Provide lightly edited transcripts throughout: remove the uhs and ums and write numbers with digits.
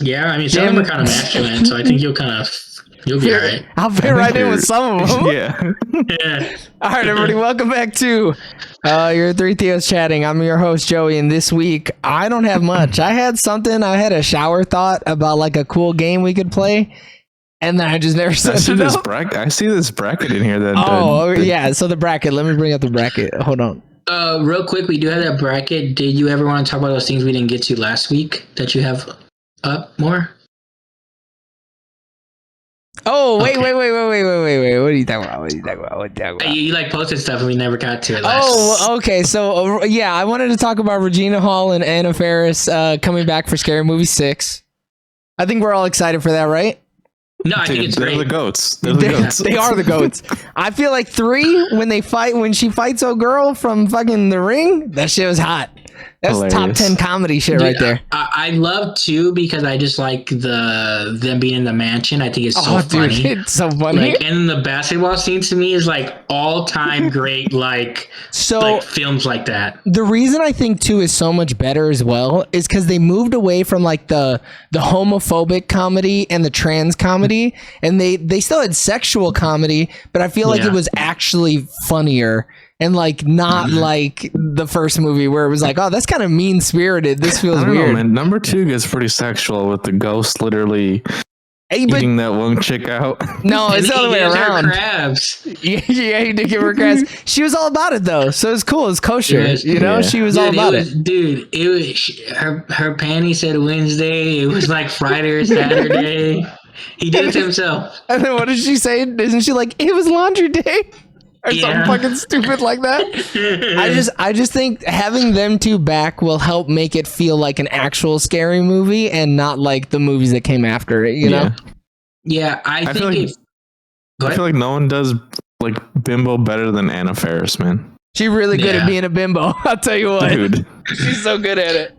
Yeah, I mean, some of them are kind of masculine, so I think you'll be all right. I'll fit right in with some of them. Yeah. Yeah. All right, everybody, welcome back to your Three Theos Chatting. I'm your host, Joey, and this week, I don't have much. I had a shower thought about like a cool game we could play, and then I just never set it up. I see this bracket in here. Yeah, so the bracket. Let me bring up the bracket. Hold on. Real quick, we do have that bracket. Did you ever want to talk about those things we didn't get to last week that you have up more? Oh, wait. What are you talking about? You like posted stuff and we never got to it Okay. So, yeah, I wanted to talk about Regina Hall and Anna Faris coming back for Scary Movie 6. I think we're all excited for that, right? No, I think it's great. They're the goats. They're the goats. They are the goats. I feel like 3, when she fights a girl from fucking The Ring, that shit was hot. That's Hilarious. top 10 comedy shit right there. I love 2 because I just like them being in the mansion. I think it's so funny. Dude, it's so funny. Like, and the basketball scene to me is like all time great. Like films like that. The reason I think 2 is so much better as well is because they moved away from like the homophobic comedy and the trans comedy, and they still had sexual comedy, but I feel like it was actually funnier. And like not like the first movie where it was like, oh, that's kind of mean spirited. This feels weird. Man. Number 2 gets pretty sexual with the ghost literally eating that one chick out. No, it's the other way around. Crabs. Yeah, he did give her crabs. She was all about it though, so it's cool. It's kosher. She was all about it. Dude, it was her panty said Wednesday. It was like Friday or Saturday. He did it to himself. And then what did she say? Isn't she like, it was laundry day? Or something fucking stupid like that. I just think having them 2 back will help make it feel like an actual scary movie and not like the movies that came after it, you know? Yeah, I feel like no one does like bimbo better than Anna Faris, man. She's really good at being a bimbo. I'll tell you what. Dude. She's so good at it.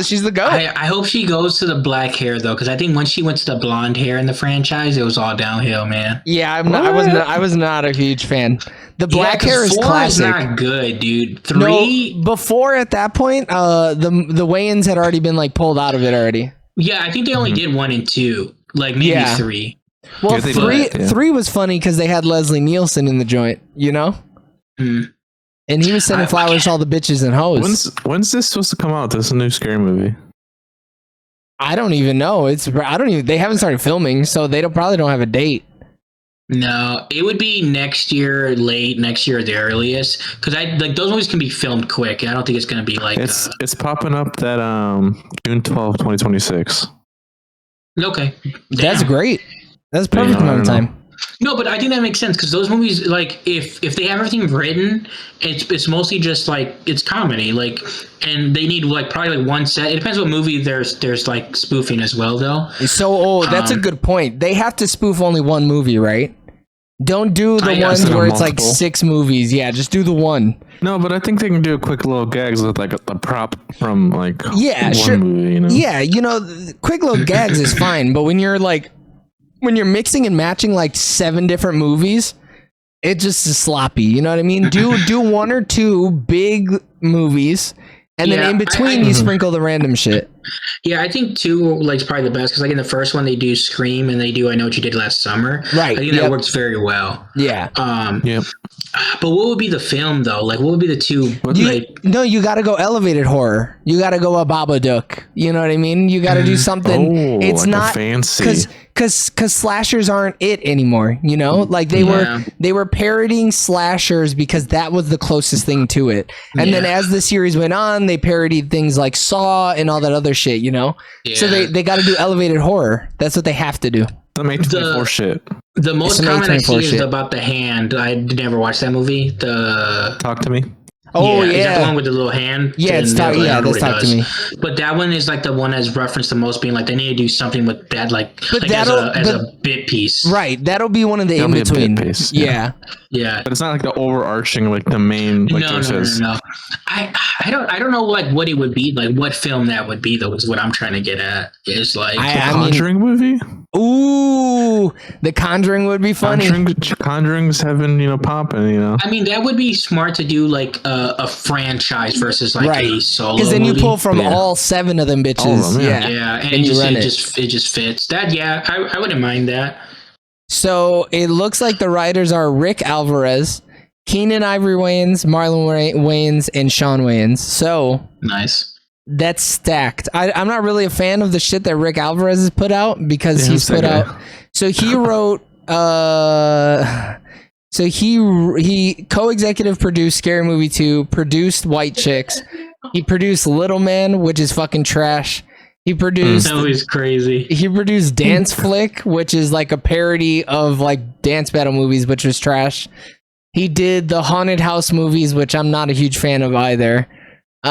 She's the goat. I hope she goes to the black hair though, because I think once she went to the blonde hair in the franchise, it was all downhill, man. Yeah, I was not a huge fan. The black hair is 4 classic. Is not good, dude. 3. No, before at that point, the Wayans had already been like pulled out of it already. Yeah, I think they only did 1 and 2, like maybe 3. Well, 3 was funny because they had Leslie Nielsen in the joint, you know. Mm. And he was sending flowers to all the bitches and hoes. When's this supposed to come out? This is a new scary movie. I don't even know. They haven't started filming, so they probably don't have a date. No, it would be next year, late next year, at the earliest. Because those movies can be filmed quick. I don't think it's going to be like it's popping up that June 12th, 2026. Okay, that's great. That's perfect amount of time. No, but I think that makes sense because those movies, like, if they have everything written, it's mostly just like it's comedy, like, and they need like probably like one set. It depends what movie there's like spoofing as well, though. So, that's a good point. They have to spoof only one movie, right? Don't do the ones where it's like 6 movies. Yeah, just do the one. No, but I think they can do a quick little gags with like a prop from like one movie. You know? Yeah, quick little gags is fine, but when you're mixing and matching like 7 different movies, it just is sloppy. You know what I mean? Do 1 or 2 big movies, and then in between you sprinkle the random shit. Yeah, I think 2 like is probably the best because like in the first one they do Scream and they do I Know What You Did Last Summer. Right. I think that works very well. Yeah. But what would be the film though? Like, what would be the 2? You got to go elevated horror. You got to go a Babadook. You know what I mean? You got to do something. It's like not fancy because slashers aren't it anymore. You know, like they were parodying slashers because that was the closest thing to it. And then as the series went on, they parodied things like Saw and all that other shit. You know, so they got to do elevated horror. That's what they have to do. The A24 shit. The most common I see is about The Hand. I never watched that movie. Talk to Me. Oh Is that the one with the little hand? Yeah, that's Talk to Me. But that one is like the one that's referenced the most, being like they need to do something with that, as a bit piece. Right, that'll be one of the in between. Yeah. But it's not like the overarching, like the main. Like no. I don't know like what it would be, like what film that would be though. Is what I'm trying to get at. Is like Conjuring movie. Ooh. Ooh, The Conjuring would be funny. Conjuring's having popping. I mean, that would be smart to do like a franchise versus like a solo. Because then movie. you pull from all 7 of them bitches. All of them, Yeah, and it just fits. That I wouldn't mind that. So it looks like the writers are Rick Alvarez, Keenan Ivory Wayans, Marlon Wayans, and Sean Wayans. So nice. That's stacked. I'm not really a fan of the shit that Rick Alvarez has put out because he's put out. So he wrote. So he co-executive produced Scary Movie 2, produced White Chicks. He produced Little Man, which is fucking trash. He produced. That was crazy. He produced Dance Flick, which is like a parody of like dance battle movies, which was trash. He did the Haunted House movies, which I'm not a huge fan of either.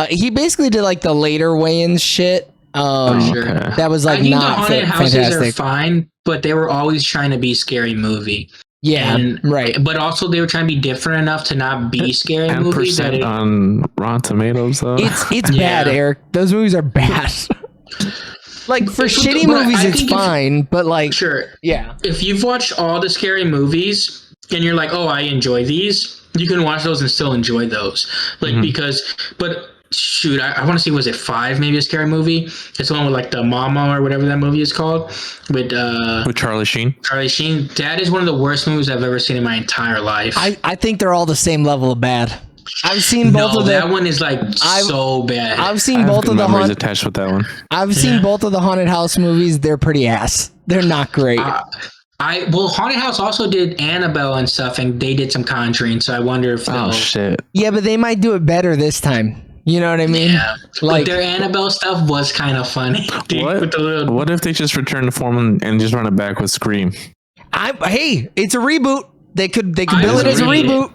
He basically did like the later Wayans shit. Sure. That was like not the Haunted Houses fantastic. are fine, but they were always trying to be scary movie. Yeah, right. But also they were trying to be different enough to not be scary movies. 10% on Rotten Tomatoes though. It's bad, Eric. Those movies are bad. Like for shitty movies, it's fine, but like yeah. If you've watched all the scary movies and you're like, oh, I enjoy these, you can watch those and still enjoy those. Like but shoot, I want to see, was it 5 maybe a scary movie? It's the one with like the Mama or whatever that movie is called with Charlie Sheen. Charlie Sheen. That is one of the worst movies I've ever seen in my entire life. I think they're all the same level of bad. I've seen both of them. That one is like so bad. I've seen both of the memories attached with that one. I've seen both of the Haunted House movies. They're pretty ass. They're not great. Haunted House also did Annabelle and stuff, and they did some Conjuring. So I wonder if oh shit. Yeah, but they might do it better this time. You know what I mean? Yeah. Like their Annabelle stuff was kind of funny. What if they just return to form and just run it back with Scream? Hey, it's a reboot. They could bill it as a reboot.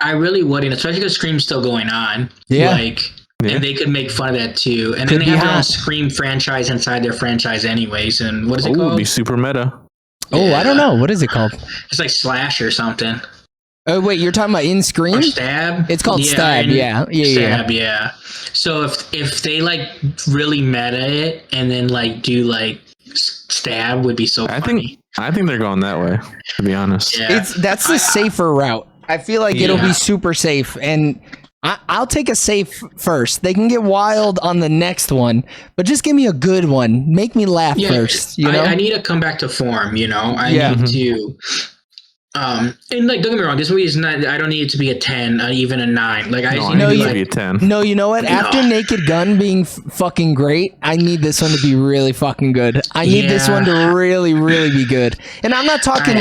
I really wouldn't, especially because Scream's still going on. Yeah. And they could make fun of that too. And then they have their own Scream franchise inside their franchise anyways. And what is it called? It'd be super meta. Oh, I don't know. What is it called? It's like Slash or something. Oh, wait, you're talking about In Scream? Or Stab? It's called Stab, Stab, yeah. So if they like really meta it and then like do like Stab would be so funny. I think they're going that way, to be honest. Yeah. That's the safer route. I feel like it'll be super safe, and I'll take a safe first. They can get wild on the next one, but just give me a good one. Make me laugh first. You know, I need to come back to form. You know, I need to. And like, don't get me wrong, this movie is not. I don't need it to be a 10, even a 9. Like I need it to be a 10. No, you know what? After Naked Gun being fucking great, I need this one to be really fucking good. I need this one to really, really be good. And I'm not talking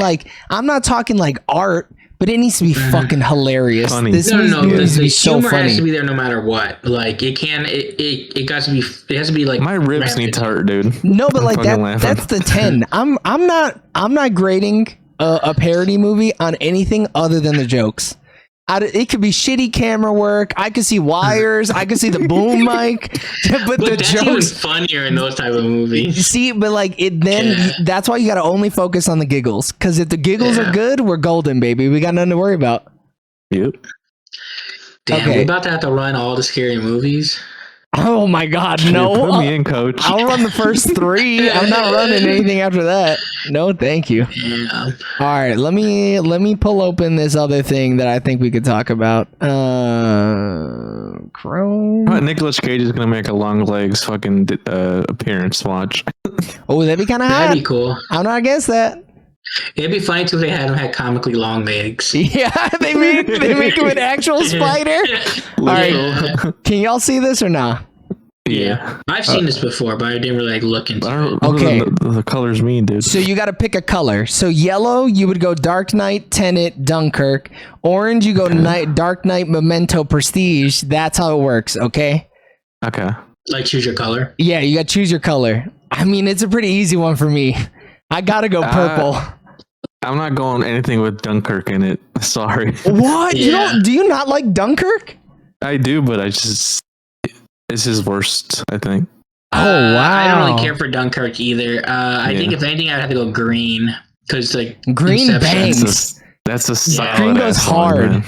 like art. But it needs to be fucking hilarious. Funny. This needs to be so humor funny. has to be there no matter what. Like it has to be like my ribs need to hurt, dude. No, but like that's the 10. I'm not grading a parody movie on anything other than the jokes. It could be shitty camera work. I could see wires. I could see the boom mic. But the that's jokes even funnier in those type of movies. See, but like that's why you got to only focus on the giggles. Because if the giggles are good, we're golden, baby. We got nothing to worry about. Yep. Damn, we're about to have to run all the scary movies. Oh my God, no! Put me in, coach. I'll run the first 3. I'm not running anything after that. No, thank you. Yeah. All right, let me pull open this other thing that I think we could talk about. Chrome. Nicolas Cage is gonna make a long legs fucking appearance. Watch. Oh, that'd be kind of hot. That'd be cool. I'm not against that. It'd be funny too if they had comically long legs. Yeah, they make him an actual spider. All right, can y'all see this or not? Yeah, I've seen this before, but I didn't really like look into it. Okay, the colors mean, dude. So you got to pick a color. So yellow, you would go Dark Knight, Tenet, Dunkirk. Orange, you go Dark Knight, Memento, Prestige. That's how it works. Okay. Okay. Like choose your color. Yeah, you got to choose your color. I mean, it's a pretty easy one for me. I gotta go purple. I'm not going anything with Dunkirk in it. Sorry. What? Yeah. Do you not like Dunkirk? I do, but it's his worst, I think. Oh wow! I don't really care for Dunkirk either. I think if anything, I'd have to go green because like green Inception. bangs. That's a solid Green goes hard. man.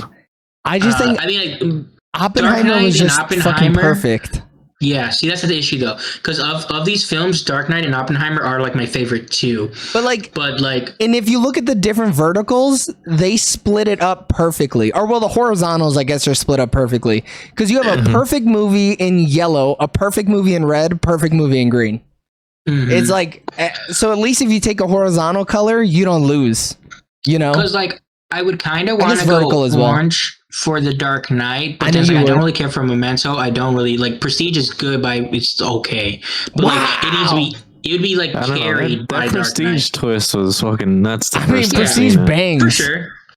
I just think I think like Oppenheimer was just fucking perfect. Yeah, see, that's the issue though, because of these films, Dark Knight and Oppenheimer are like my favorite two. But like, But and if you look at the different verticals, they split it up perfectly. Or well, the horizontals, I guess, are split up perfectly because you have a perfect movie in yellow, a perfect movie in red, perfect movie in green. It's like, so at least if you take a horizontal color, you don't lose. You know, because like I would kind of want to go as well. orange for the Dark Knight, but then like, I don't really care for Memento. I don't really like Prestige is good, but it's okay. But like it would be like carried by that Prestige twist was fucking nuts. I mean, Prestige bangs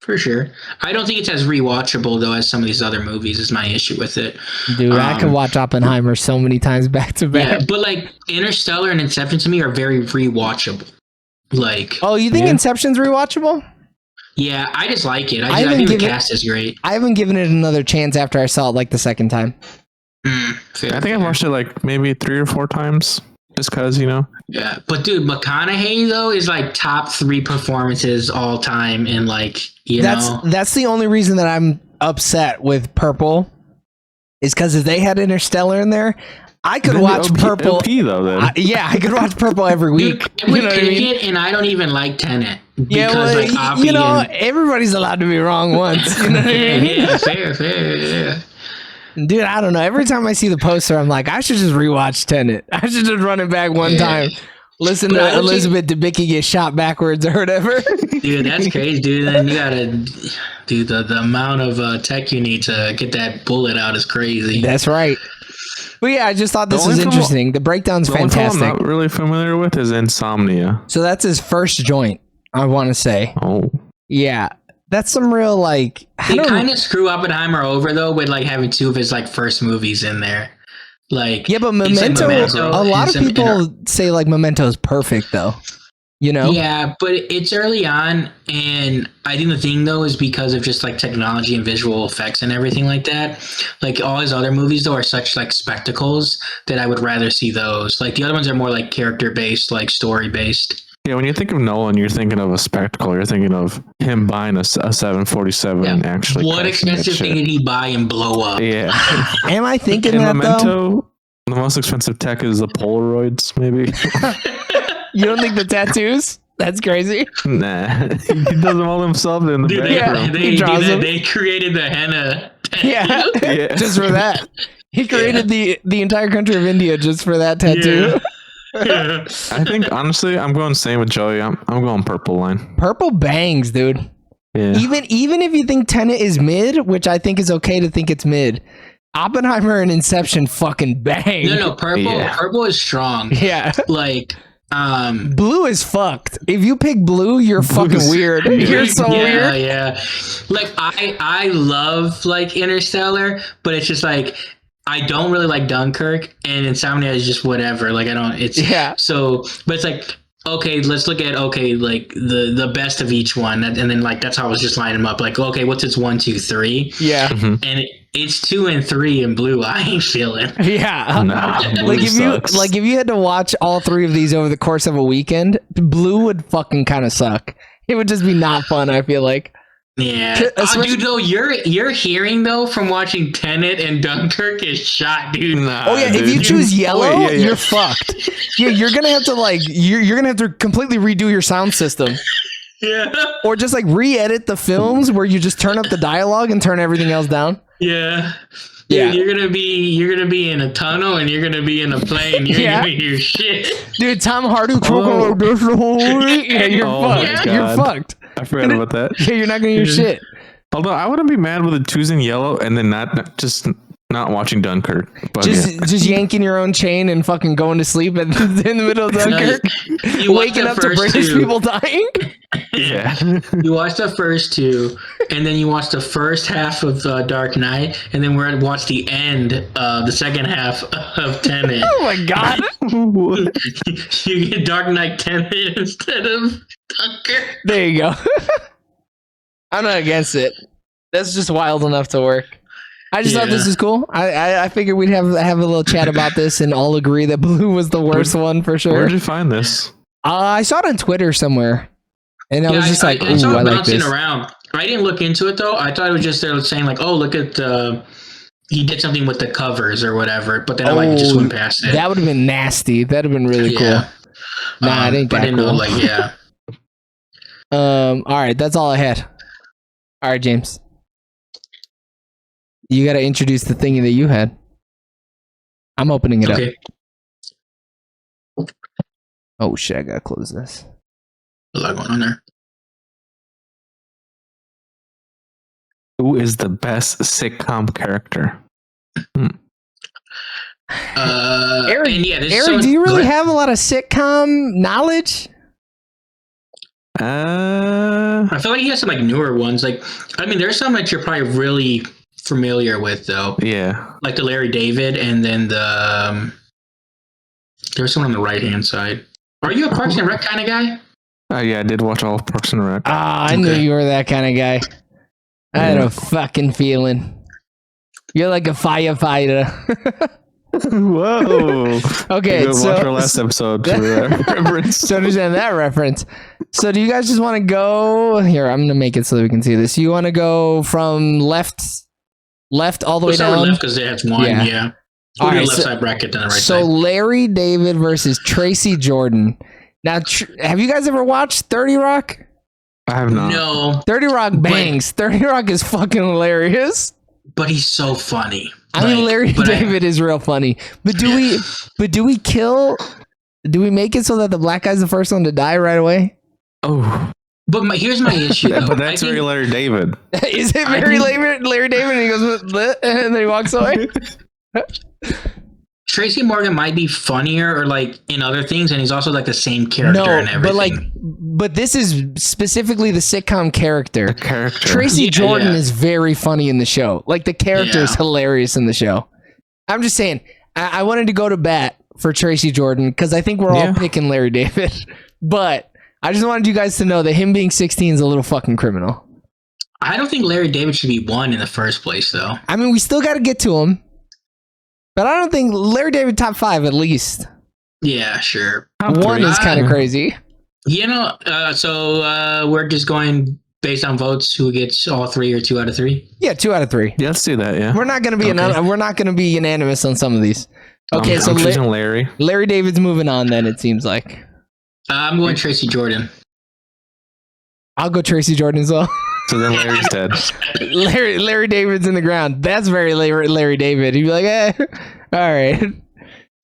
for sure. I don't think it's as rewatchable though as some of these other movies. Is my issue with it, dude. I could watch Oppenheimer so many times back to back. Yeah, but like Interstellar and Inception to me are very rewatchable. Like, oh, you think Inception's rewatchable? Yeah, I just like it. I think the cast is great. I haven't given it another chance after I saw it like the second time. I think I watched it like maybe 3 or 4 times just because, you know. Yeah, but dude, McConaughey though is like top 3 performances all time in like, you know. That's the only reason that I'm upset with Purple is because if they had Interstellar in there, I could watch Purple. OP, though, then. I could watch Purple every week. Dude, you know what I mean? And I don't even like Tenet. Yeah, well, you know, everybody's allowed to be wrong once. You know what I mean? Yeah, fair, yeah. Dude, I don't know. Every time I see the poster, I'm like, I should just rewatch Tenet. I should just run it back one time. Listen to Elizabeth Debicki get shot backwards or whatever. Dude, that's crazy, dude. And then you gotta, dude, the amount of tech you need to get that bullet out is crazy. That's right. But yeah, I just thought this was interesting. The breakdown's fantastic. The only film I'm not really familiar with is Insomnia. So that's his first joint, I want to say. Oh. Yeah. That's some real, like... They kind of screw Oppenheimer over, though, with, like, having 2 of his, like, first movies in there. Like... Yeah, but Memento a lot of people say, like, Memento's perfect, though. You know? Yeah, but it's early on, and I think the thing, though, is because of just, like, technology and visual effects and everything like that. Like, all his other movies, though, are such, like, spectacles that I would rather see those. Like, the other ones are more, like, character-based, like, story-based. Yeah, when you think of Nolan, you're thinking of a spectacle. You're thinking of him buying a 747 and actually. What expensive thing did he buy and blow up? Yeah. Am I thinking that, Memento, though? The most expensive tech is the Polaroids, maybe. You don't think the tattoos? That's crazy. Nah, he does them all himself in the bathroom. They created the henna. Yeah, just for that. He created the entire country of India just for that tattoo. Yeah. I think honestly, I'm going same with Joey. I'm going purple line. Purple bangs, dude. Yeah. Even if you think Tenet is mid, which I think is okay to think it's mid, Oppenheimer and Inception fucking bang. No, purple is strong. Yeah, like. Blue is fucked. If you pick blue, you're fucking weird. You're so weird. Yeah. Like I love like Interstellar, but it's just like I don't really like Dunkirk, and Insomnia is just whatever. Like I don't. It's So, but it's like okay, let's look at like the best of each one, and then like that's how I was just lining them up. Like okay, what's its 1, 2, 3? Yeah, and it's 2 and 3 in blue. I ain't feeling. Yeah, like if you had to watch all 3 of these over the course of a weekend, blue would fucking kind of suck. It would just be not fun. I feel like. Yeah, dude. Though your hearing though from watching Tenet and Dunkirk is shot, dude. Oh yeah, dude. If you choose yellow, you're fucked. Yeah, you're gonna have to like you're gonna have to completely redo your sound system. Yeah, or just like re-edit the films where you just turn up the dialogue and turn everything else down. Yeah. Dude, you're gonna be in a tunnel and you're gonna be in a plane. You're gonna hear shit. Dude, Tom Hardy. Yeah, you're fucked. You're fucked. I forgot about that. Yeah, you're not gonna hear shit. Although I wouldn't be mad with it choosing yellow and then not watching Dunkirk. But just yanking your own chain and fucking going to sleep in the middle of Dunkirk. Waking up to British people dying. Yeah. You watch the first 2, and then you watch the first half of Dark Knight, and then we're going to watch the end of the second half of Tenet. Oh my god. You get Dark Knight Tenet instead of Dunkirk. There you go. I'm not against it. That's just wild enough to work. I just thought this was cool. I figured we'd have a little chat about this and all agree that blue was the worst one for sure. Where'd you find this? I saw it on Twitter somewhere. And I was just like, I saw it like bouncing this. around. I didn't look into it though. I thought it was just they were saying like, oh, look at he did something with the covers or whatever, but then I like just went past it. That would have been nasty. That'd have been really cool. Nah, it ain't that cool. Know, like, yeah. All right, that's all I had. All right, James. You got to introduce the thingy that you had. I'm opening it up. Oh shit! I gotta close this. A lot going on there. Who is the best sitcom character? Eric, do you really have a lot of sitcom knowledge? I feel like he has some like newer ones. Like, I mean, there's some that you're probably really familiar with, though. Yeah, like the Larry David, and then the there's someone on the right hand side. Are you a Parks and Rec kind of guy? Yeah, I did watch all of Parks and Rec. I knew you were that kind of guy. I had a fucking feeling. You're like a firefighter. Whoa. Okay, so watch our last episode to reference. So understand that reference. So do you guys just want to go here? I'm gonna make it so that we can see this. You want to go from left all the way down? Left because that's one. Yeah. All right, left side bracket then the right side. So Larry David versus Tracy Jordan. Now, have you guys ever watched 30 Rock? I have not. No. 30 Rock bangs. 30 Rock is fucking hilarious. But he's so funny. I mean, Larry David is real funny. But do we make it so that the black guy's the first one to die right away? Oh. But here's my issue. But that's very Larry David. Is it very Larry David? And he goes, and then he walks away? Tracy Morgan might be funnier or like in other things, and he's also like the same character and everything. But this is specifically the sitcom character. The character. Tracy Jordan is very funny in the show. Like the character is hilarious in the show. I'm just saying, I wanted to go to bat for Tracy Jordan because I think we're all picking Larry David. But I just wanted you guys to know that him being 16 is a little fucking criminal. I don't think Larry David should be one in the first place, though. I mean, we still got to get to him. But I don't think Larry David top 5 at least. Yeah, sure. One is kind of crazy. You know, so we're just going based on votes. Who gets all 3 or 2 out of 3? Yeah, 2 out of 3. Yeah, let's do that. Yeah, we're not going to be we're not going to be unanimous on some of these. Okay, so I'm choosing Larry. Larry David's moving on. Then it seems like I'm going Tracy Jordan. I'll go Tracy Jordan as well. So then Larry's dead. Larry David's in the ground. That's very Larry David. He'd be like, all right.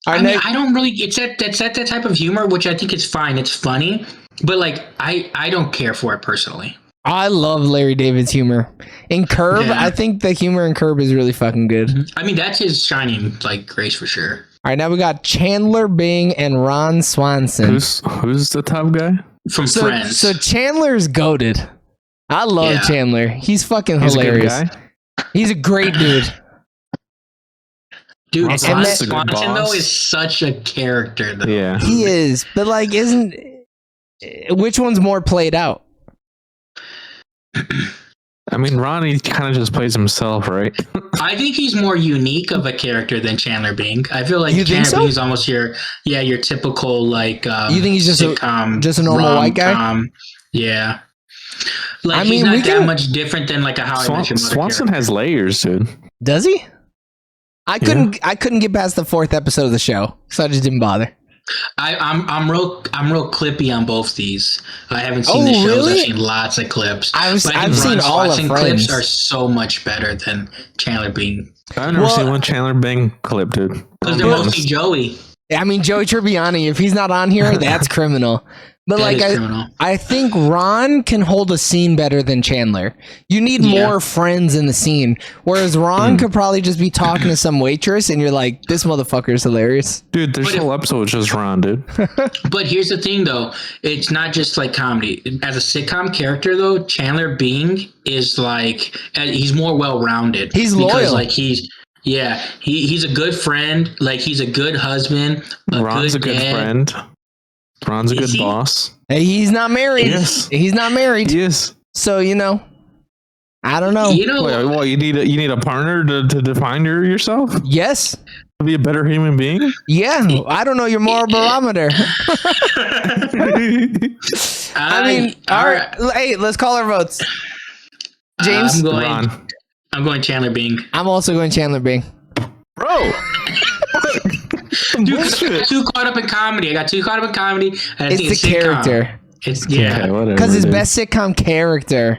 I mean, I don't really. It's that type of humor, which I think is fine. It's funny, but like I don't care for it personally. I love Larry David's humor. In Curb, I think the humor in Curb is really fucking good. I mean, that's his shining like grace for sure. All right, now we got Chandler Bing and Ron Swanson. Who's the top guy from Friends? So Chandler's goated. I love Chandler. He's fucking hilarious. A good guy. He's a great dude. Dude, Swanson though is such a character though. Yeah. He is. But like which one's more played out? I mean, Ronnie kind of just plays himself, right? I think he's more unique of a character than Chandler Bing. I feel like Chandler Bing is almost your typical like you think he's just sitcom, just a normal white guy? Yeah. Like he's not that much different than like a How I Met Your Mother Swanson has layers, dude. Does he? I couldn't get past the 4th episode of the show, so I just didn't bother. I'm real clippy on both these. I haven't seen the shows. Really? I've seen lots of clips. I've seen all of Friends. Clips are so much better than Chandler Bing. I've never seen one Chandler Bing clip, dude. Because they're mostly Joey. I mean, Joey Tribbiani. If he's not on here, that's criminal. But I think Ron can hold a scene better than Chandler. You need more friends in the scene. Whereas Ron could probably just be talking to some waitress and you're like, this motherfucker is hilarious. Dude, there's a whole episode with just Ron, dude. But here's the thing though. It's not just like comedy. As a sitcom character though, Chandler Bing is like, he's more well-rounded. He's loyal. Because like he's a good friend. Like he's a good husband. Ron's a good friend. Ron's a good boss. Hey, he's not married. Yes. He's not married. Yes. So, I don't know. Well, you need a partner to define yourself? Yes. To be a better human being? Yeah. I don't know your moral barometer. I mean, all right. Hey, let's call our votes. James? I'm I'm going Chandler Bing. I'm also going Chandler Bing. Bro. Dude, 'cause I got too caught up in comedy. I think It's the character. It's Whatever. Because his best sitcom character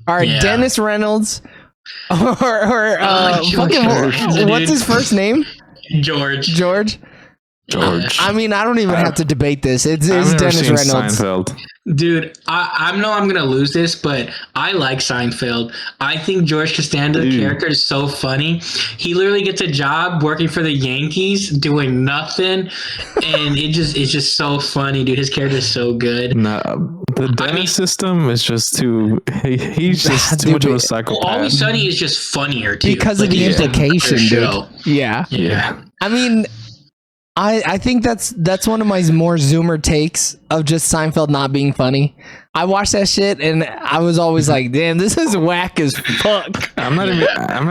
are Yeah. Dennis Reynolds or George Costanza, what's dude. his first name? George. George. George. I mean, I don't even have to debate this. It's I've never Dennis seen Reynolds. Seinfeld. Dude, I know I'm gonna lose this, but I like Seinfeld. I think George Costanza, the character, is so funny. He literally gets a job working for the Yankees, doing nothing, and it's just so funny, dude. His character is so good. No, the Dennis system is just too. He's just too much of a psychopath. Always Sunny is just funnier too Because of the he's a implication, better dude. show. Yeah. Yeah. I mean, I think that's one of my more Zoomer takes of just Seinfeld not being funny. I watched that shit and I was always like, damn, this is whack as fuck. I'm not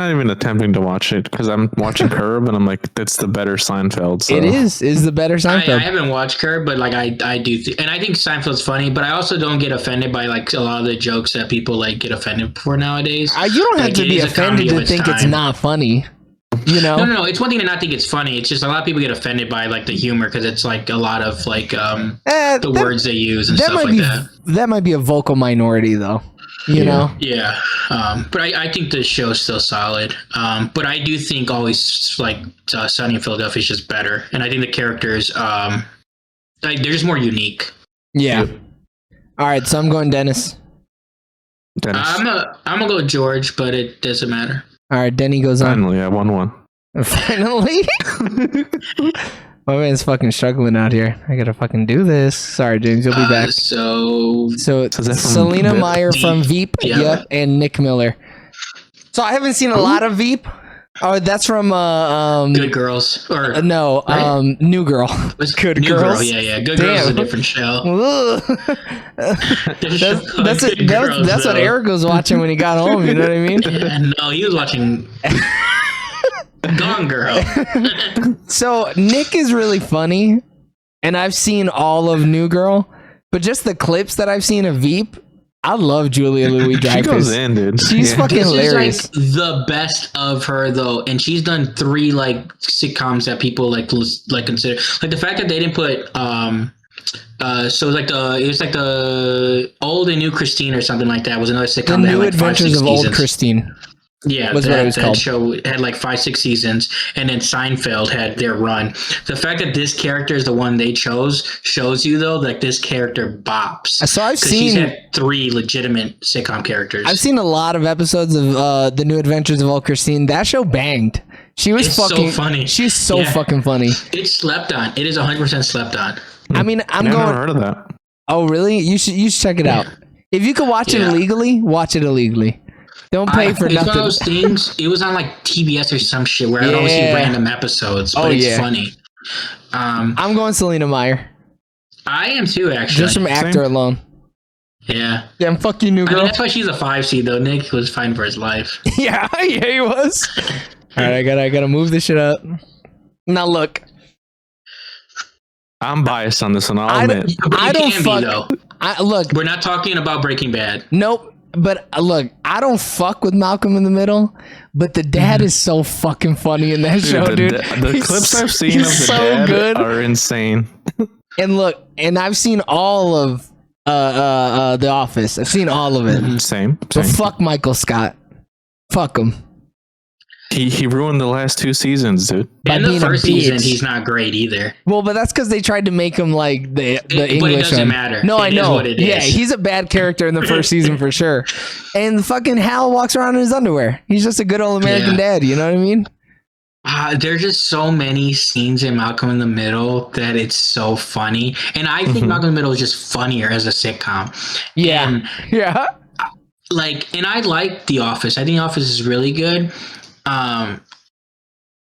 even attempting to watch it because I'm watching Curb and I'm like, that's the better Seinfeld. So. It is the better I Seinfeld. haven't watched Curb, but like I do, and I think Seinfeld's funny, but I also don't get offended by like a lot of the jokes that people like get offended for nowadays. You don't have Like, to it be is a offended comedy of to its think it's time. not funny. You know? No. It's one thing to not think it's funny. It's just a lot of people get offended by like the humor because it's like a lot of like the words they use and that stuff might like be that. that might be a vocal minority though. You know? Yeah, but I think the show's still solid. But I do think Always like Sunny in Philadelphia is just better, and I think the characters like they're just more unique. Yeah. All right, so I'm going Dennis. I'm gonna go with George, but it doesn't matter. All right, Denny goes on. Finally, I won one. Finally. My man's fucking struggling out here. I gotta fucking do this. Sorry, James, you'll be back. So So is that from Selena Veep? Meyer from Veep, Yeah. yep, and Nick Miller. So I haven't seen a lot of Veep. Oh, that's from Good Girls or no, right? New Girl. what's Good New Girls. Girl? Yeah. Good Girls is a Damn. different show. Ugh. that's Good Girls, what though. Eric was watching when he got home. You know what I mean? Yeah, no, he was watching Gone Girl. So Nick is really funny, and I've seen all of New Girl, but just the clips that I've seen of Veep, I love Julia Louis-Dreyfus. She goes in, dude. She's fucking This hilarious. is like the best of her though, and she's done 3 like sitcoms that people like consider, like the fact that they didn't put so like it was like the Old and New Christine or something like that was another sitcom The that had New like 5, Adventures 6 of Old seasons. Christine. Yeah, was what it was that called. show had like 5, 6 seasons, and then Seinfeld had their run. The fact that this character is the one they chose shows you though, like this character bops. So I've 'Cause she's seen had 3 legitimate sitcom characters. a lot of episodes of The New Adventures of Old Christine. That show banged. She was It's so fucking funny. She's so Yeah. fucally funny. It's slept on. It is 100% slept on. I mean, I'm I've going. never heard of that. Oh, really? You should check it out. If you could watch it Yeah. illegally, watch it illegally. Don't pay for it's nothing. one of those things. It was on like TBS or some shit where I would always see Yeah. random episodes, but Oh, it's yeah. funny. I'm going Selena Meyer, I am too, actually. just from actor alone. Yeah. Damn, fuck you, New I mean, Girl. that's why she's a 5 seed though. Nick was fighting for his life. yeah, he was. All right, I gotta move this shit up. Now look, I'm biased on this one. I'll I admit. But I you don't can fuck. be though. Look, We're not talking about Breaking Bad. nope. But look, I don't fuck with Malcolm in the Middle. But the dad is so fucking funny in that show, dude. The He's- clips I've seen he's of the so dad good. are insane. And look, and I've seen all of The Office. I've seen all of it. Same. But fuck Michael Scott. Fuck him. He ruined the last 2 seasons, dude. By In the being a first season, bitch. he's not great either. Well, but that's because they tried to make him like the English but it doesn't one. matter. No, I It is know. what it Yeah, is. he's a bad character in the first season for sure. And fucking Hal walks around in his underwear. He's just a good old American dad. You know what I mean? There's just so many scenes in Malcolm in the Middle that it's so funny. And I think Malcolm in the Middle is just funnier as a sitcom. Yeah. And Yeah. like, and I like The Office. I think The Office is really good.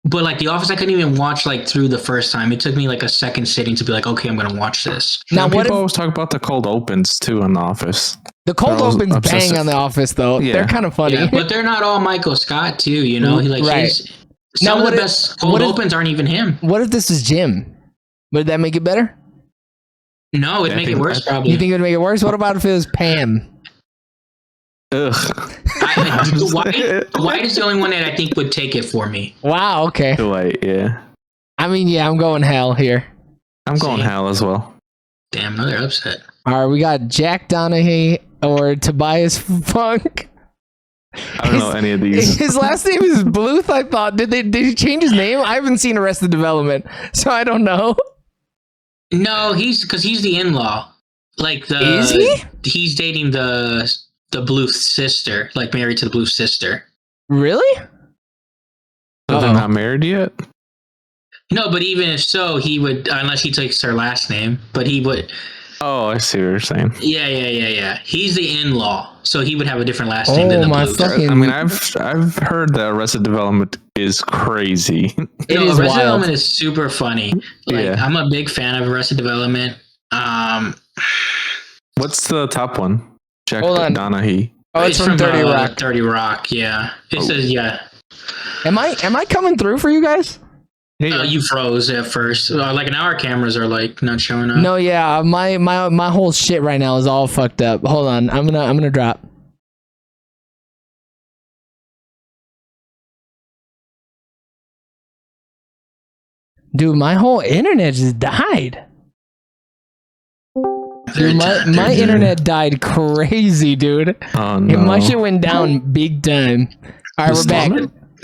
But like The Office, I couldn't even watch like through the first time. It took me like a second sitting to be like, okay, I'm gonna watch this. Now, People what if always talk about the cold opens too in the office. the cold They're all opens obsessive. bang on The Office though? Yeah. They're kind of funny. Yeah, but they're not all Michael Scott too. You know, he like Right. he's, Now, some of what the if- best cold what if- opens aren't even him. What if this is Jim? Would that make it better? No, it'd Yeah, I make it think- worse probably. You think it would make it worse? What about if it was Pam? Ugh. Dwight is the only one that I think would take it for me. Wow. Okay. Dwight, yeah. I mean, yeah, I'm going Hal here. I'm going Same. Hal as well. Damn, another upset. All right, we got Jack Donaghy or Tobias Funk. I don't know any of these. His last name is Bluth. I thought did he change his name? I haven't seen Arrested Development, so I don't know. No, he's the in-law. Like Is he? He's dating the Bluth sister, like married to the Bluth sister. Really? So they're not married yet? No, but even if so, he would, unless he takes her last name, but he would. Oh, I see what you're saying. Yeah. He's the in-law, so he would have a different last name than the my Bluth. fucking! I mean, I've heard that Arrested Development is crazy. It is Arrested wild. Development is super funny. Like, Yeah. I'm a big fan of Arrested Development. What's the top one? Jack Hold on. Donaghy. Oh, it's from 30 Rock. 30 Rock, yeah. It says, yeah. Am I coming through for you guys? You froze at first. Like now our cameras are like not showing up. No, yeah, my whole shit right now is all fucked up. Hold on, I'm gonna drop. Dude, my whole internet just died. Dude, my internet died crazy, dude. Oh And no. my shit went down big time. All right, we're back.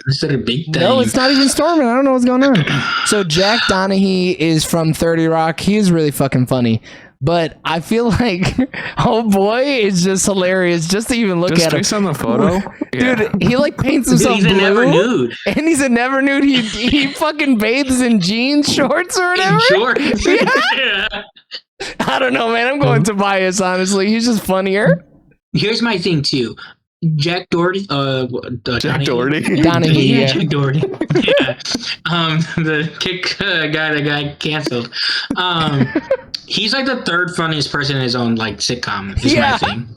Is that a big thing? No, it's not even storming. I don't know what's going on. So Jack Donaghy is from 30 Rock. He is really fucking funny. But I feel like, oh boy, it's just hilarious just to even look Just at him. based on the photo? Dude, he like paints himself He's a blue. never nude. And he's a never nude. He fucking bathes in jeans shorts or whatever. Shorts. Yeah. I don't know, man. I'm going Tobias, honestly. He's just funnier. Here's my thing too. Jack Doherty, Jack Doherty. Donaghy, yeah. Jack Doherty, yeah. The kick guy that got canceled. He's like the third funniest person in his own like sitcom. Is Yeah. my thing.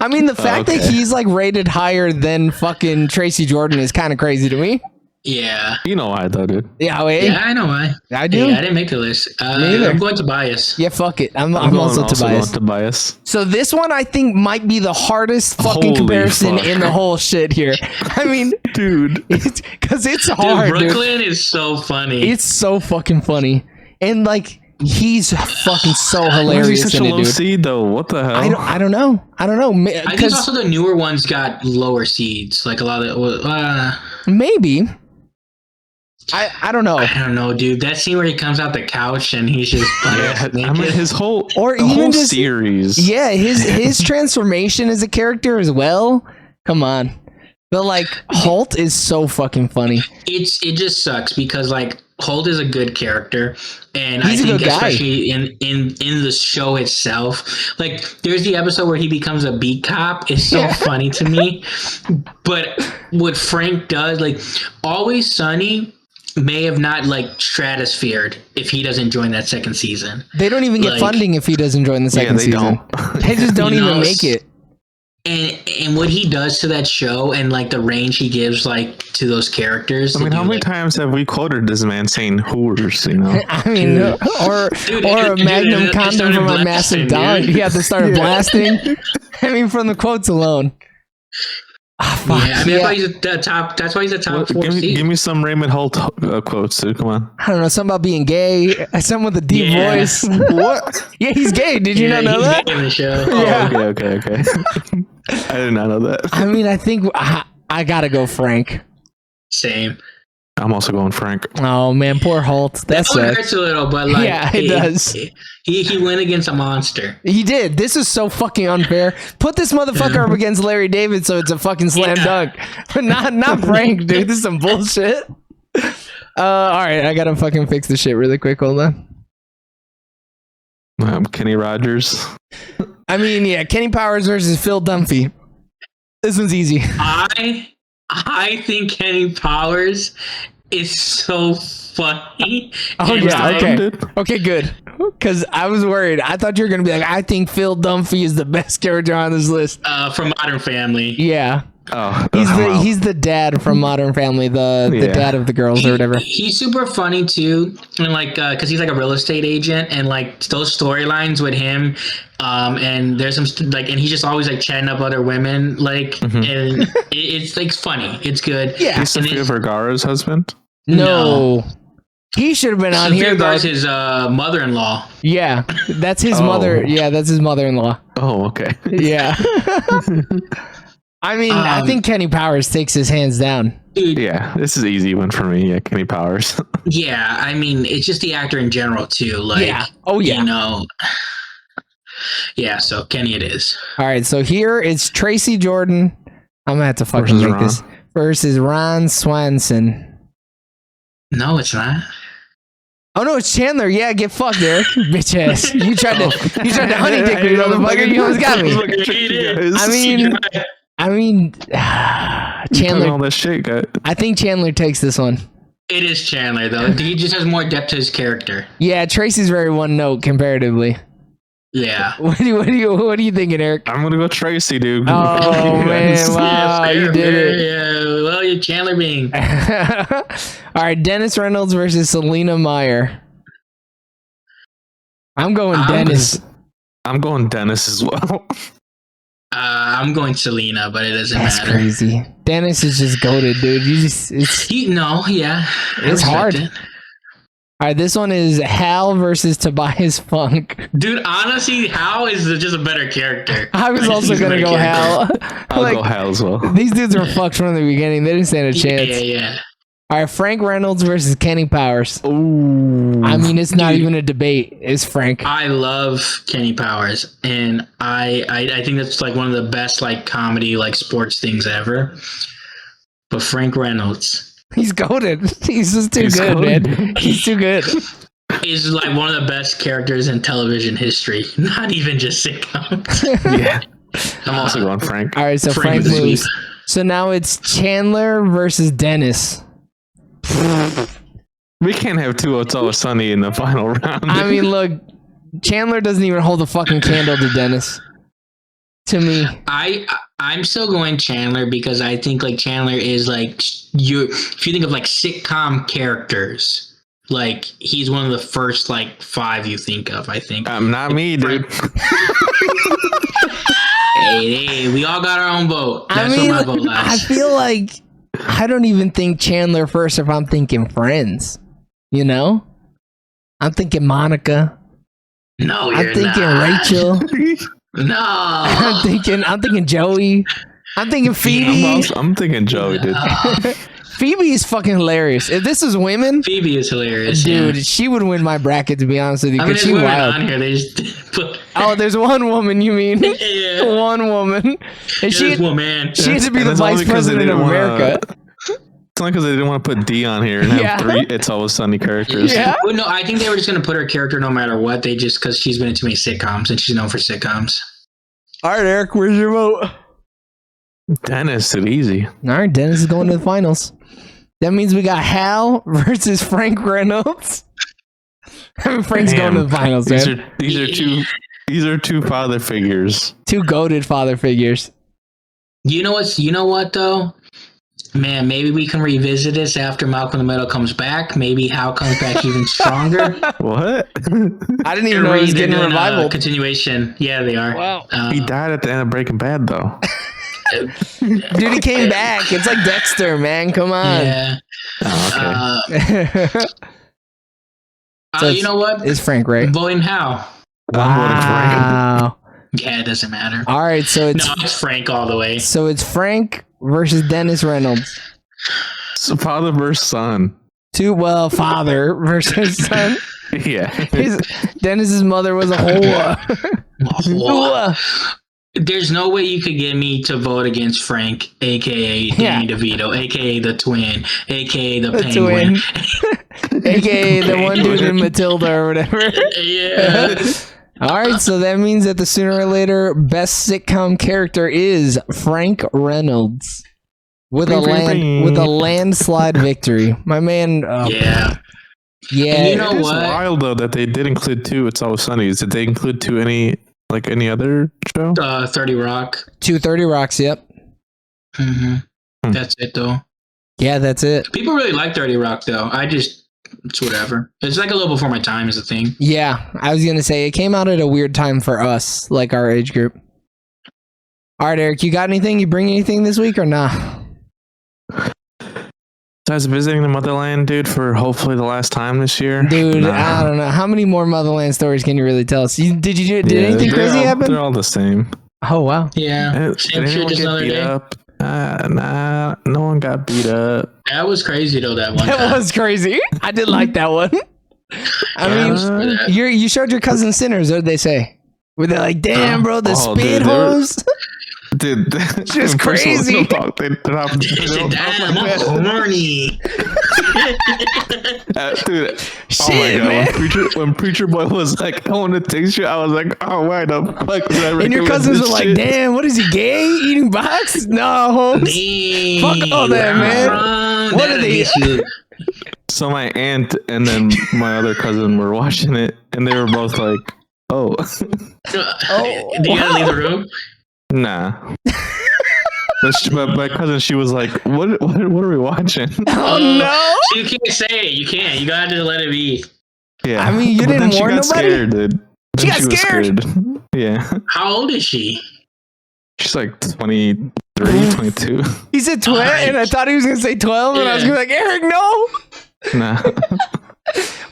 I mean, the fact that he's like rated higher than fucking Tracy Jordan is kind of crazy to me. Yeah. You know why though, dude. Yeah, wait. Yeah, I know why. I do. Yeah, I didn't make the list. either. I'm going to bias. Yeah, fuck it. I'm going also going Tobias. Tobias. So this one I think might be the hardest fucking Holy comparison fuck. in the whole shit here. I mean, Dude. because it's Dude, hard, dude. Brooklyn is so funny. It's so fucking funny, and like he's fucking so Why is he hilarious such in a it, low dude. seed though? What the hell? I don't know. I think Because also the newer ones got lower seeds. Like a lot of maybe. I don't know. I don't know, dude. That scene where he comes out the couch and he's just Yeah, naked. I mean his whole Or the even whole just- series. Yeah, his transformation as a character as well. Come on. But like Holt is so fucking funny. it just sucks because like Holt is a good character, and He's a I think good guy. especially in the show itself, like there's the episode where he becomes a beat cop. It's so funny to me. But what Frank does, like Always Sunny, may have not like stratosphered if he doesn't join that second season. They don't even get Like- funding if he doesn't join the second they season. don't. They just don't You even know, make it. And what he does to that show and like the range he gives like to those characters. I mean, how many times have we quoted this man saying "whores"? You know, I mean, or Dude, a dude, magnum they condom started from a blasting, massive dog. dude. Yeah, they started blasting. I mean, from the quotes alone. Ah, fuck, Yeah, I mean that's why he's the top. That's why he's the top four seed. give me some Raymond Holt quotes, dude. Come on. I don't know, something about being gay. Some with a deep Yeah. voice. What? Yeah, he's gay. Did you not know he's that? gay in the show. Yeah. Oh, okay. I did not know that. I mean, I think I gotta go Frank. Same. I'm also going Frank. Oh man, poor Holt. That That one sucks. hurts a little, but like, Yeah, it does. He went against a monster. He did. This is so fucking unfair. Put this motherfucker up against Larry David so it's a fucking slam dunk. But not Frank, dude. This is some bullshit. All right, I gotta fucking fix this shit really quick. Hold on. Kenny Rogers. I mean, yeah, Kenny Powers versus Phil Dunphy. This one's easy. I think Kenny Powers is so funny. Oh And yeah, like, okay. Okay, good. Because I was worried. I thought you were gonna be like, I think Phil Dunphy is the best character on this list. From Modern Family. Yeah. Oh, He's the dad from Modern Family, the dad of the girls or whatever. He's super funny too, and like because he's like a real estate agent, and like those storylines with him, and there's some like, and he's just always like chatting up other women, like, and it's like funny, it's good. Yeah, he's Sofia Vergara's husband. No. He should have been on here. That's his mother-in-law. Yeah, that's his mother. Yeah, that's his mother-in-law. Oh, okay. Yeah. I mean, I think Kenny Powers takes his hands down. Dude, yeah, this is an easy one for me. Yeah, Kenny Powers. Yeah, I mean, it's just the actor in general too. Like, yeah. Oh yeah. You know. Yeah, so Kenny it is. All right, so here it's Tracy Jordan. I'm gonna have to fucking make this versus Ron Swanson. No, it's not. Oh no, it's Chandler. Yeah, get fucked, Eric. Bitch ass. You tried to honey dick me, motherfucker. You almost got me. I mean, Chandler. All this shit, guy. I think Chandler takes this one. It is Chandler though. He just has more depth to his character. Yeah, Tracy's very one note comparatively. Yeah. What are you thinking, Eric? I'm gonna go Tracy, dude. Oh man, wow, yes, you did it. Yeah, well, you're Chandler Bing. All right, Dennis Reynolds versus Selena Meyer. I'm going Dennis. I'm going Dennis as well. I'm going Selena, but it doesn't That's matter. crazy. Dennis is just goated, dude. It's hard. It. All right, this one is Hal versus Tobias Funk. Dude, honestly, Hal is just a better character. I was also gonna go Hal. I'll go Hal as well. These dudes were fucked from the beginning. They didn't stand a chance. Yeah. All right, Frank Reynolds versus Kenny Powers. Ooh. I mean, it's not even a debate. It's Frank. I love Kenny Powers, and I think that's like one of the best like comedy like sports things ever. But Frank Reynolds, he's goated. He's just too good, man. He's too good. He's like one of the best characters in television history, not even just sitcoms. Yeah. I'm also going Frank. All right, so Frank moves. So now it's Chandler versus Dennis. We can't have two It's Always Sunny in the final round. I mean, look, Chandler doesn't even hold a fucking candle to Dennis. To me, I'm still going Chandler because I think like Chandler is like if you think of like sitcom characters, like he's one of the first like 5 you think of. I think. Not me, dude. Hey, we all got our own vote. That's what my vote lies. I feel like I don't even think Chandler first if I'm thinking Friends. You know? I'm thinking Monica. No, I'm thinking not. Rachel. No. I'm thinking Joey. I'm thinking Phoebe. I'm thinking Joey, dude. Phoebe is fucking hilarious. If this is women, Phoebe is hilarious, dude. She would win my bracket, to be honest with you. I mean, she's wild. on here. They just put. Oh, there's one woman. You mean? Yeah. One woman. And she had to be the vice president of America. It's not because they didn't want to put D on here and have 3 It's Always Sunny characters. Yeah. Well, no, I think they were just going to put her character no matter what. They just because she's been in too many sitcoms and she's known for sitcoms. All right, Eric, where's your vote? Dennis, it's easy. All right, Dennis is going to the finals. That means we got Hal versus Frank Reynolds. I mean, Frank's going to the finals, man. These are two father figures. Two goated father figures. You know what though? Man, maybe we can revisit this after Malcolm in the Middle comes back. Maybe Hal comes back even stronger. What? I didn't even know he was getting a revival. Continuation. Yeah, they are. Wow. He died at the end of Breaking Bad, though. Dude, he came back. It's like Dexter, man. Come on. Yeah. Oh, okay. So you know what? It's Frank, right? Voting Hal. Wow. Yeah, it doesn't matter. All right, so it's Frank all the way. So it's Frank versus Dennis Reynolds. So father versus son. Father versus son. Yeah. Dennis's mother was a whore. There's no way you could get me to vote against Frank, aka Danny DeVito, aka the twin, aka the penguin, aka the one dude in Matilda or whatever. Yeah. All right, so that means that the sooner or later best sitcom character is Frank Reynolds with a landslide victory. My man. Yeah. And you know it's what? wild though that they did include 2 It's Always Sunny. Did they include any other show? 30 Rock. 230 Rocks. Yep. Mm-hmm. That's it, though. Yeah, that's it. People really like 30 Rock, though. It's whatever. It's like a little before my time is the thing. Yeah, I was gonna say it came out at a weird time for us, like our age group. All right, Eric, you got anything? You bring anything this week or nah? I was visiting the motherland, dude, for hopefully the last time this year. Dude, I don't know. How many more motherland stories can you really tell us? Did anything crazy happen? They're all the same. Oh, wow. Yeah. Same shit, just another day. Up? Nah, no one got beat up. That was crazy, though, that one time. That was crazy. I did like that one. I mean, you showed your cousin sinners, what did they say? Were they like, damn, bro, the speed hose? Dude, just crazy. Damn, I'm horny. Dude, Shit, oh my god! man. When Preacher Boy was like, "I want to taste you," I was like, "Oh, why the fuck?" And your cousins were like, "Damn, what is he gay? Eating box? No, Holmes. Fuck all that, man. What are they?" So my aunt and then my other cousin were watching it, and they were both like, "Oh, oh, do you gotta leave the room?" Nah. But my cousin, she was like, what are we watching? Oh, no. You can't say it. You can't. You gotta let it be. Yeah. I mean, you didn't warn nobody? Scared, dude. She got scared. Yeah. How old is she? She's like 23, 22. He said 12, and I thought he was going to say 12, and I was going to be like, Eric, no. Nah.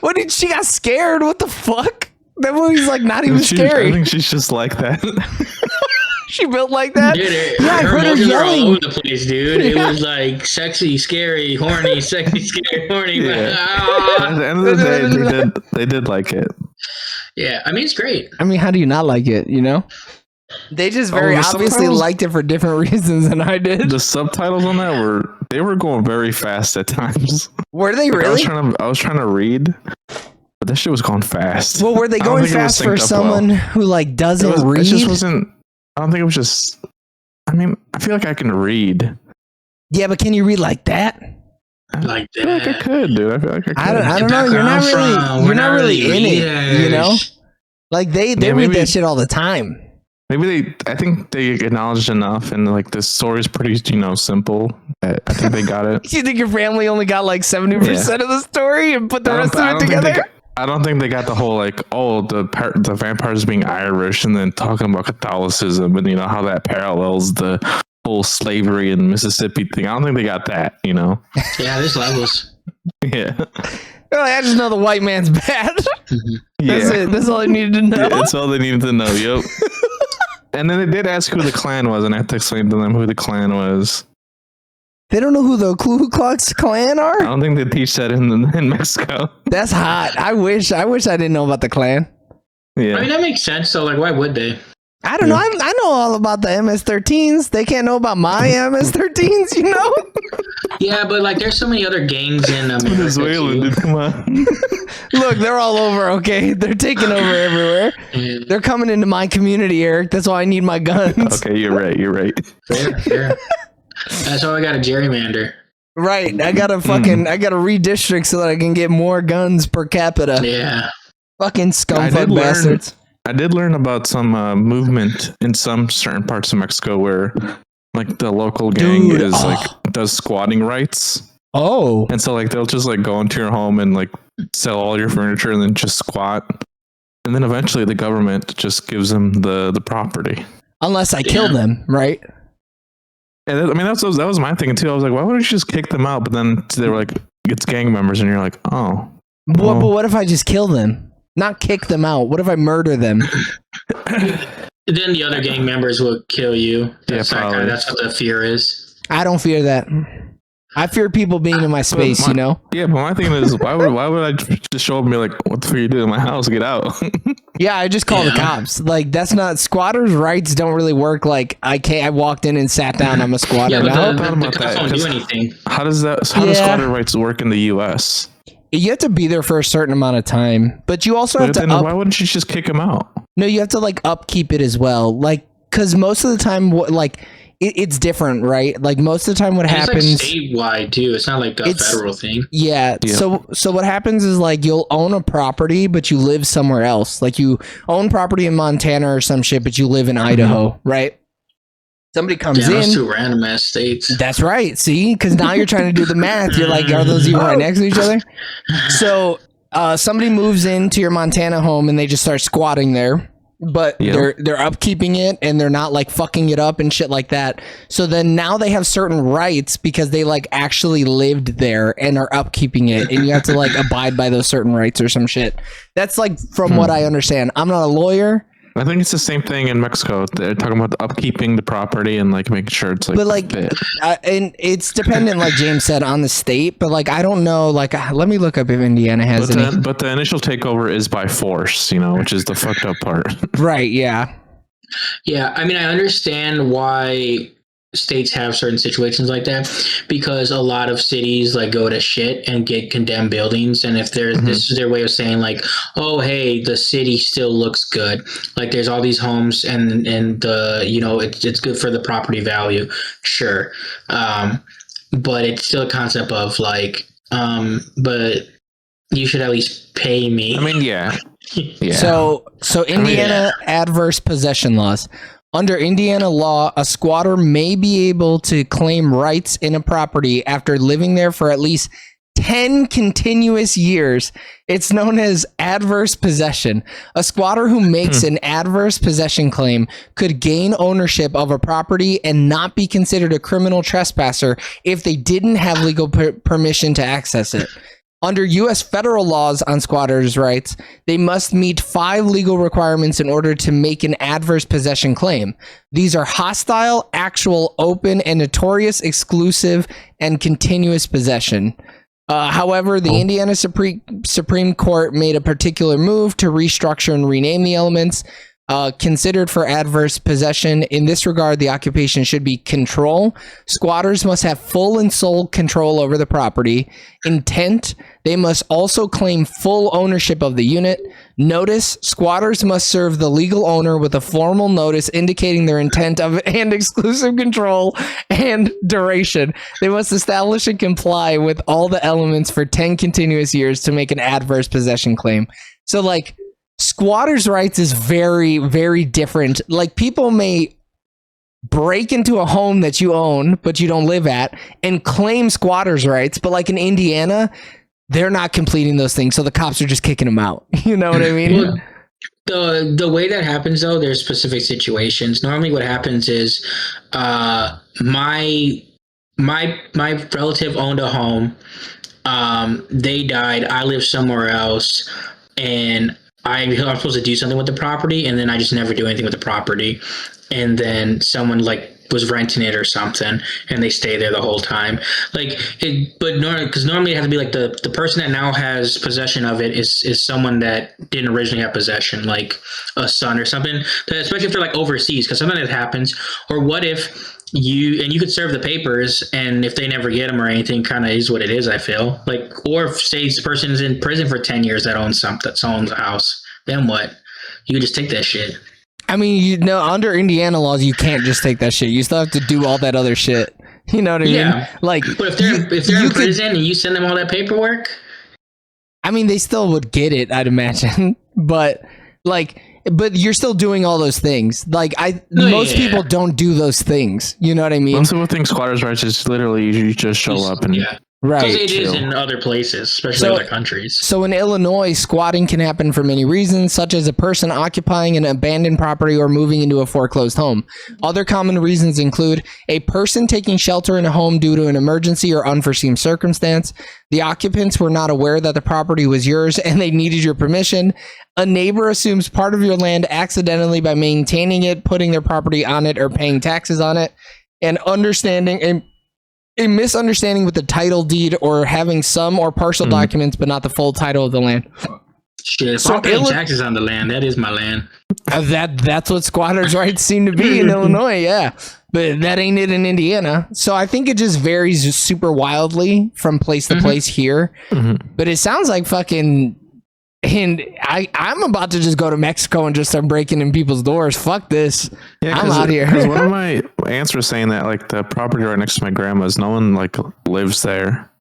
What did she got scared? What the fuck? That movie's like not even scary. I think she's just like that. She built like that? Dude, yeah, I heard her yelling. All over the place, dude. It was like sexy, scary, horny, sexy, scary, horny. Yeah. At the end of the day, they did like it. Yeah, I mean, it's great. I mean, how do you not like it, you know? They just very obviously liked it for different reasons than I did. The subtitles on that were going very fast at times. Were they really? I was trying to read, but that shit was going fast. Well, were they going fast for someone who like doesn't read? It just wasn't. I don't think it was just. I mean, I feel like I can read. Yeah, but can you read like that? Like that? I feel like I could, dude. I feel like I could. I don't know. You're not really in it, you know. Like they read that shit all the time. Maybe I think they acknowledged enough, and like this story's pretty, simple. I think they got it. You think your family only got like 70% of the story and put the rest of it together? I don't think they got the whole like, oh, the vampires being Irish and then talking about Catholicism and how that parallels the whole slavery in Mississippi thing. I don't think they got that, Yeah, there's levels. Yeah. I just know the white man's bad. Yeah. That's it. That's all I needed to know. Yeah, that's all they needed to know. Yep. And then they did ask who the Klan was, and I had to explain to them who the Klan was. They don't know who the Ku Klux Klan are? I don't think they teach that in Mexico. That's hot. I wish I didn't know about the Klan. Yeah. I mean, that makes sense. So, like, why would they? I don't know. I know all about the MS-13s. They can't know about my MS-13s, you know? Yeah, but like, there's so many other gangs in Venezuela, dude. Come on. Look, they're all over, okay? They're taking over everywhere. Yeah. They're coming into my community, Eric. That's why I need my guns. Okay, you're right. Fair. That's why I got a gerrymander. Right. I gotta redistrict so that I can get more guns per capita. Yeah. Fucking scumfuck bastards. I did learn about some movement in some certain parts of Mexico where like the local gang does squatting rights. Oh. And so like they'll just like go into your home and like sell all your furniture and then just squat. And then eventually the government just gives them the property. Unless I kill them, right? And I mean, that was my thing too. I was like, why wouldn't you just kick them out? But then they were like, it's gang members. And you're like, oh. But what if I just kill them? Not kick them out. What if I murder them? Then the other gang members will kill you. That's that's what the fear is. I don't fear that. I fear people being in my space, Yeah, but my thing is, why would I just show up and be like, what the fuck are you doing in my house? Get out. Yeah, I just call the cops. Like, that's not, squatters' rights don't really work. Like, I walked in and sat down, I'm a squatter. Yeah, but the cops don't do anything. How does squatter rights work in the US? You have to be there for a certain amount of time, but you also have to why wouldn't you just kick them out? No, you have to like upkeep it as well. Like, because most of the time, it's different, right? Like most of the time what happens... It's like statewide too. It's not like a federal thing. Yeah. So what happens is like you'll own a property, but you live somewhere else. Like you own property in Montana or some shit, but you live in Idaho, right? Somebody comes Yeah, those in. two random ass states. That's right. See, because now you're trying to do the math. You're like, are those even right next to each other? So somebody moves into your Montana home and they just start squatting there, but they're upkeeping it and they're not like fucking it up and shit like that. So then now they have certain rights because they like actually lived there and are upkeeping it, and you have to like abide by those certain rights or some shit. That's like from what I understand. I'm not a lawyer. I think it's the same thing in Mexico. They're talking about upkeeping the property and like making sure it's like. But like, and it's dependent, like James said, on the state. But like, I don't know. Like, let me look up if Indiana has any. But the initial takeover is by force, which is the fucked up part. Right. Yeah. Yeah, I mean, I understand why states have certain situations like that, because a lot of cities like go to shit and get condemned buildings, and if they're this is their way of saying like, oh hey, the city still looks good, like there's all these homes and it's good for the property value, sure, but it's still a concept of like, but you should at least pay me. I mean, yeah. So Indiana adverse possession laws. Under Indiana law, a squatter may be able to claim rights in a property after living there for at least 10 continuous years. It's known as adverse possession. A squatter who makes an adverse possession claim could gain ownership of a property and not be considered a criminal trespasser if they didn't have legal permission to access it. Under U.S. federal laws on squatters' rights, they must meet 5 legal requirements in order to make an adverse possession claim. These are hostile, actual, open, and notorious, exclusive, and continuous possession. However, the Indiana Supreme Court made a particular move to restructure and rename the elements considered for adverse possession. In this regard, the occupation should be control. Squatters must have full and sole control over the property. Intent. They must also claim full ownership of the unit. Notice. Squatters must serve the legal owner with a formal notice indicating their intent of and exclusive control and duration. They must establish and comply with all the elements for 10 continuous years to make an adverse possession claim. So like, squatters' rights is very, very different. Like, people may break into a home that you own, but you don't live at, and claim squatters' rights. But like in Indiana, they're not completing those things, so the cops are just kicking them out. You know what I mean? Well, the way that happens, though, there's specific situations. Normally, what happens is my relative owned a home. They died. I live somewhere else, and I'm supposed to do something with the property, and then I just never do anything with the property. And then someone like was renting it or something, and they stay there the whole time. Like it, but because normally it has to be like the person that now has possession of it is someone that didn't originally have possession, like a son or something. Especially if they're like overseas, because something that happens. Or what if you could serve the papers, and if they never get them or anything, kind of is what it is. I feel like, or if say this person is in prison for 10 years that owns a house, then what? You could just take that shit. I mean, under Indiana laws, you can't just take that shit. You still have to do all that other shit. You know what I mean? Like, but if they're in prison and you send them all that paperwork, I mean, they still would get it, I'd imagine. But you're still doing all those things. Like most people don't do those things. You know what I mean? Most people think squatters' rights is literally you just show up and right. Because it is in other places, especially other countries. So in Illinois, squatting can happen for many reasons, such as a person occupying an abandoned property or moving into a foreclosed home. Other common reasons include a person taking shelter in a home due to an emergency or unforeseen circumstance. The occupants were not aware that the property was yours and they needed your permission. A neighbor assumes part of your land accidentally by maintaining it, putting their property on it, or paying taxes on it. And a misunderstanding with the title deed, or having some or partial documents but not the full title of the land. Shit, if I'm paying taxes on the land, that is my land. That's what squatters' rights seem to be in Illinois, yeah. But that ain't it in Indiana. So I think it just varies super wildly from place to place here. But it sounds like fucking... And I'm about to just go to Mexico and just start breaking in people's doors. Fuck this. Yeah, I'm out here. Because one of my aunts was saying that like the property right next to my grandma's, no one like lives there.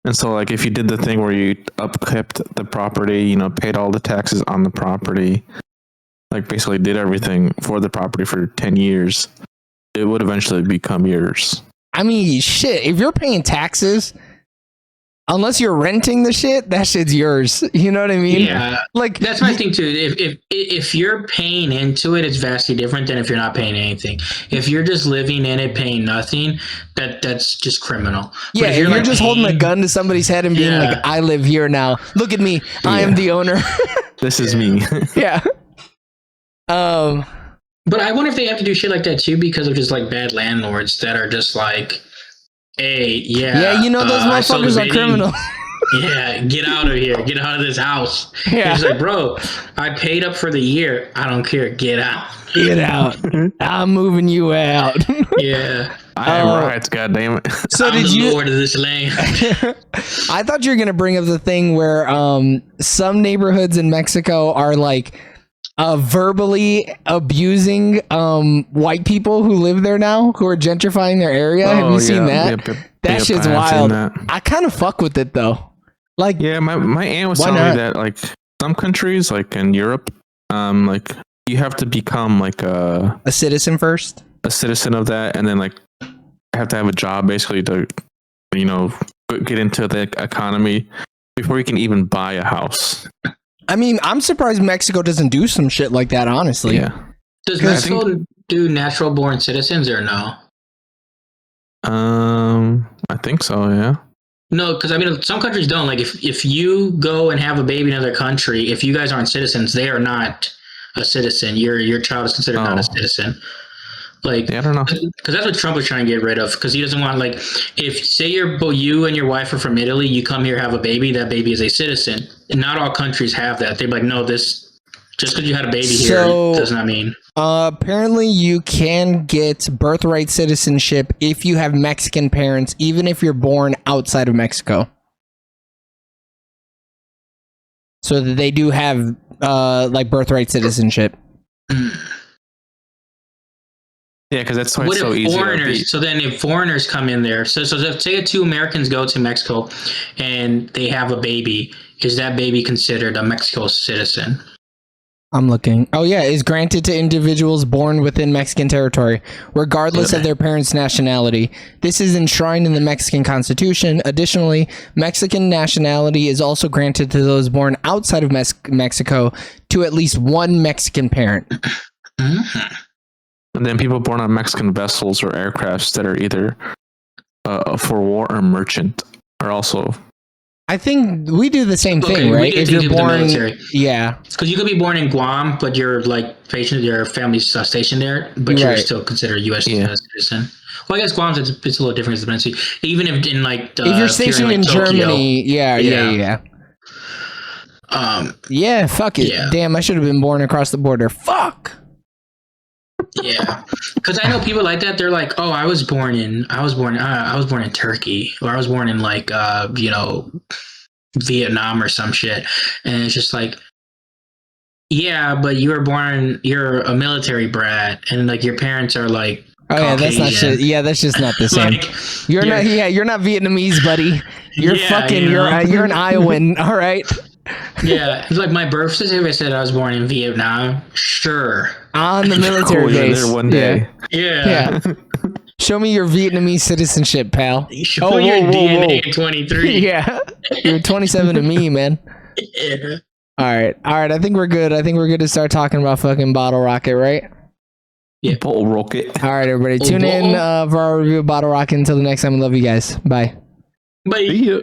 And so like if you did the thing where you upkept the property, paid all the taxes on the property, like basically did everything for the property for 10 years, it would eventually become yours. I mean, shit, if you're paying taxes, unless you're renting the shit, that shit's yours. You know what I mean? Yeah, Like, that's my thing too. If you're paying into it, it's vastly different than if you're not paying anything. If you're just living in it, paying nothing, that's just criminal. But yeah, if you're like just holding a gun to somebody's head and being Yeah. like, I live here now. Look at me. I am the owner. This is me. Yeah. But I wonder if they have to do shit like that too because of just like bad landlords that are just like, hey, Yeah, you know those I sold motherfuckers the are baby. criminal. Yeah, get out of here. Get out of this house. Yeah. He's like, bro, I paid up for the year. I don't care. Get out. Get out. I'm moving you out. Yeah. I have rights, goddammit. So I'm did the you? lord of this land. I thought you were gonna bring up the thing where some neighborhoods in Mexico are like verbally abusing white people who live there now, who are gentrifying their area. Have you seen that? That shit's I have seen wild. that. I kind of fuck with it though. Like, Yeah, my aunt was Why telling not? me that like some countries, like in Europe, like you have to become like a citizen first. a citizen of that, and then like have to have a job basically to, you know, get into the economy before you can even buy a house. I mean, I'm surprised Mexico doesn't do some shit like that. Honestly, Yeah. Does I Mexico do natural born citizens or no? I think so. Yeah. No, because I mean, some countries don't. Like, if you go and have a baby in another country, if you guys aren't citizens, they are not a citizen. Your child is considered not a citizen. Like, Yeah, I don't know. because that's what Trump was trying to get rid of. Because he doesn't want, like, if say you and your wife are from Italy, you come here have a baby, that baby is a citizen. And not all countries have that. They'd be like, no, this just because you had a baby So- here does not mean. apparently you can get birthright citizenship if you have Mexican parents, even if you're born outside of Mexico. So that they do have like birthright citizenship. Yeah, because that's why What it's so if easy. foreigners? So then, if foreigners come in there, so if say two Americans go to Mexico and they have a baby, is that baby considered a Mexico citizen? I'm looking. Oh yeah, is granted to individuals born within Mexican territory, regardless of their parents' nationality. This is enshrined in the Mexican Constitution. Additionally, Mexican nationality is also granted to those born outside of Mexico to at least one Mexican parent. And then people born on Mexican vessels or aircrafts that are either for war or merchant are also. I think we do the same Okay, thing, we right? do If things you're with the born, military. yeah, Because you could be born in Guam, but you're like your family's stationed there, but you're Right. still considered a U.S. Yeah. citizen. Well, I guess Guam's it's a little different than the even if in like if you're stationed in Tokyo, Germany, yeah. Yeah, fuck it. Yeah. Damn, I should have been born across the border. Fuck. Yeah, because I know people like that. They're like, "Oh, I was born in Turkey, or I was born in like, Vietnam or some shit," and it's just like, yeah, but you're a military brat, and like your parents are like, Oh yeah, that's not Caucasian. shit. Yeah, that's just not the same. like You're not. Yeah, you're not Vietnamese, buddy. You're Yeah, fucking. you know? You're an Iowan. All right. yeah, it's like my birth certificate said I was born in Vietnam. Sure. On the military Cool, you're base. there one day. Yeah. Yeah. Show me your Vietnamese citizenship, pal. Show your DNA at 23. Yeah. You're 27 to me, man. Yeah. All right. I think we're good. I think we're good to start talking about fucking Bottle Rocket, right? Bottle rocket. All right, everybody. Oh, Tune in bottle. for our review of Bottle Rocket. Until the next time, I love you guys. Bye. Bye. See ya.